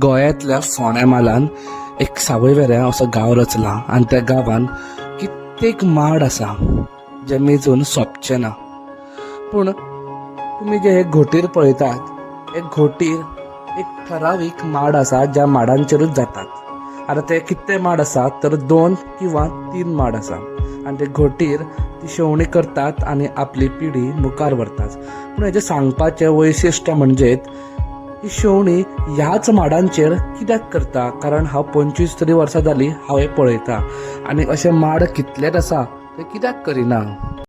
गोंयांतल्या फोंड्या म्हालान एक सावयवेऱ्यां असो गांव रचला आनी त्या गांवांत कित्येक माड आसा जे मेजून सोंपचे ना. पूण तुमी जे हे घोटीर पळयतात, हे घोटीर एक ठरावीक माड आसा ज्या माडांचेरूच जातात. आतां ते कितले माड आसात तर 2 किंवा 3 माड आसा आनी ते घोटीर ती शेवणी करतात आनी आपली पिढी मुखार व्हरतात. पूण हेजें सांगपाचें वैशिश्ट्य म्हणजे ही शेवणी ह्याच माडांचेर कित्याक करता, कारण हांव 25 तरी वर्सां जालीं हांव हें पळयतां आनी अशे माड कितलेच आसा ते कित्याक करिना.